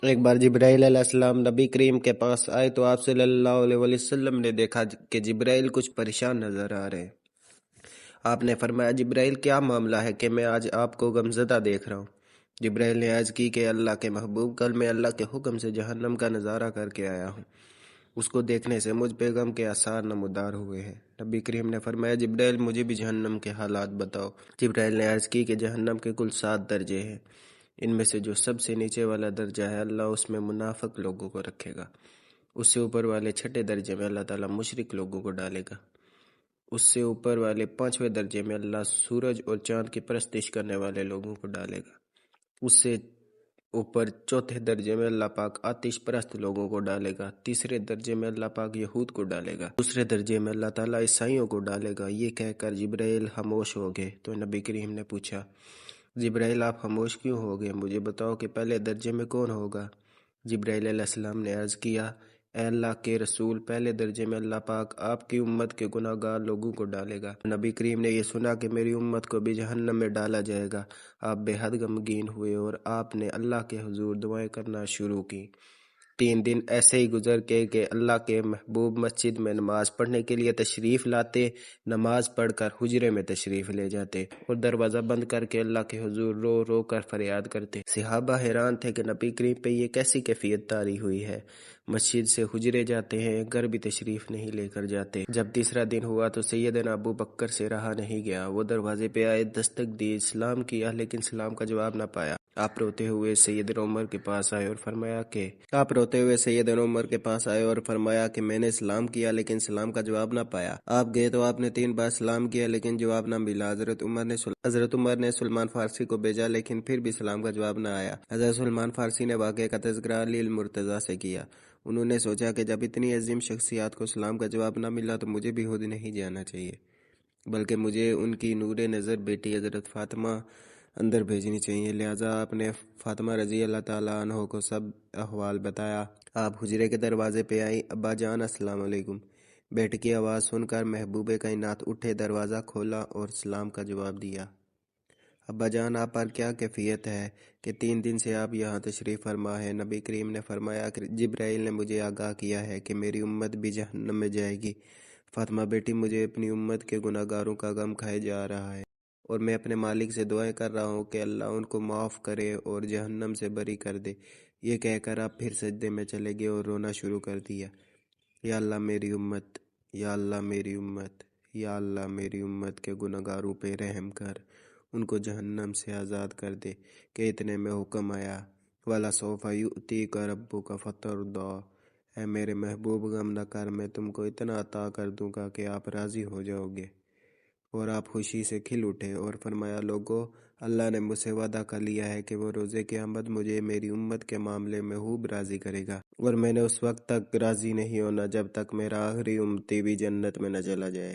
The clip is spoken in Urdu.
ایک بار جبرائیل علیہ السلام نبی کریم کے پاس آئے تو آپ صلی اللہ علیہ وسلم نے دیکھا کہ جبرائیل کچھ پریشان نظر آ رہے ہیں۔ آپ نے فرمایا جبرائیل کیا معاملہ ہے کہ میں آج آپ کو غمزدہ دیکھ رہا ہوں؟ جبرائیل نے عرض کی کہ اللہ کے محبوب، کل میں اللہ کے حکم سے جہنم کا نظارہ کر کے آیا ہوں، اس کو دیکھنے سے مجھ پہ غم کے آثار نمودار ہوئے ہیں۔ نبی کریم نے فرمایا جبرائیل مجھے بھی جہنم کے حالات بتاؤ۔ جبرائیل نے عرض کی کہ جہنم کے کل 7 درجے ہیں، ان میں سے جو سب سے نیچے والا درجہ ہے اللہ اس میں منافق لوگوں کو رکھے گا، اس سے اوپر والے 6 درجے میں اللہ تعالیٰ مشرک لوگوں کو ڈالے گا، اس سے اوپر والے 5ویں درجے میں اللہ سورج اور چاند کی پرستش کرنے والے لوگوں کو ڈالے گا، اس سے اوپر 4تھے درجے میں اللہ پاک آتش پرست لوگوں کو ڈالے گا، تیسرے درجے میں اللہ پاک یہود کو ڈالے گا، دوسرے درجے میں اللہ تعالیٰ عیسائیوں کو ڈالے گا۔ یہ کہہ کر جبرائیل خاموش ہو گئے تو نبی کریم نے پوچھا جبرائیل آپ خاموش کیوں ہو گئے؟ مجھے بتاؤ کہ پہلے درجے میں کون ہوگا؟ جبرائیل علیہ السلام نے عرض کیا اے اللہ کے رسول، پہلے درجے میں اللہ پاک آپ کی امت کے گناہ گار لوگوں کو ڈالے گا۔ نبی کریم نے یہ سنا کہ میری امت کو بھی جہنم میں ڈالا جائے گا، آپ بے حد غمگین ہوئے اور آپ نے اللہ کے حضور دعائیں کرنا شروع کی۔ 3 دن ایسے ہی گزر گئے کہ اللہ کے محبوب مسجد میں نماز پڑھنے کے لیے تشریف لاتے، نماز پڑھ کر حجرے میں تشریف لے جاتے اور دروازہ بند کر کے اللہ کے حضور رو رو کر فریاد کرتے۔ صحابہ حیران تھے کہ نبی کریم پہ یہ کیسی کیفیت طاری ہوئی ہے، مسجد سے حجرے جاتے ہیں، گھر بھی تشریف نہیں لے کر جاتے۔ جب تیسرا دن ہوا تو سیدنا ابو بکر سے رہا نہیں گیا، وہ دروازے پہ آئے، دستک دی، سلام کیا لیکن سلام کا جواب نہ پایا۔ آپ روتے ہوئے سیدنا عمر کے پاس آئے اور فرمایا کہ میں نے سلام کیا لیکن سلام کا جواب نہ پایا۔ آپ گئے تو آپ نے 3 بار سلام کیا لیکن جواب نہ ملا۔ حضرت عمر نے سلمان فارسی کو بھیجا لیکن پھر بھی سلام کا جواب نہ آیا۔ حضرت سلمان فارسی نے واقعے کا تذکرہ علی المرتضیٰ سے کیا۔ انہوں نے سوچا کہ جب اتنی عظیم شخصیات کو سلام کا جواب نہ ملا تو مجھے بھی خود نہیں جانا چاہیے، بلکہ مجھے ان کی نور نظر بیٹی حضرت فاطمہ اندر بھیجنی چاہیے۔ لہٰذا آپ نے فاطمہ رضی اللہ تعالیٰ عنہ کو سب احوال بتایا۔ آپ حجرے کے دروازے پہ آئی، ابا جان السلام علیکم۔ بیٹے کی آواز سن کر محبوب کائنات اٹھے، دروازہ کھولا اور سلام کا جواب دیا۔ ابا جان آپ پر کیا کیفیت ہے کہ 3 دن سے آپ یہاں تشریف فرما ہے؟ نبی کریم نے فرمایا کہ جبرائیل نے مجھے آگاہ کیا ہے کہ میری امت بھی جہنم میں جائے گی۔ فاطمہ بیٹی، مجھے اپنی امت کے گناہ گاروں کا غم کھائے جا رہا ہے اور میں اپنے مالک سے دعائیں کر رہا ہوں کہ اللہ ان کو معاف کرے اور جہنم سے بری کر دے۔ یہ کہہ کر آپ پھر سجدے میں چلے گئے اور رونا شروع کر دیا۔ یا اللہ میری امت، یا اللہ میری امت، یا اللہ میری امت کے گناہ گاروں پہ رحم کر، ان کو جہنم سے آزاد کر دے۔ کہ اتنے میں حکم آیا وَلَسَوْفَ يُؤْتِيكَ رَبُّكَ فَتَرْضَىٰ، اے میرے محبوب غم نہ کر، میں تم کو اتنا عطا کر دوں گا کہ آپ راضی ہو جاؤ گے۔ اور آپ خوشی سے کھل اٹھے اور فرمایا لوگو، اللہ نے مجھ سے وعدہ کر لیا ہے کہ وہ روز قیامت مجھے میری امت کے معاملے میں خوب راضی کرے گا، اور میں نے اس وقت تک راضی نہیں ہونا جب تک میرا آخری امتی بھی جنت میں نہ چلا جائے۔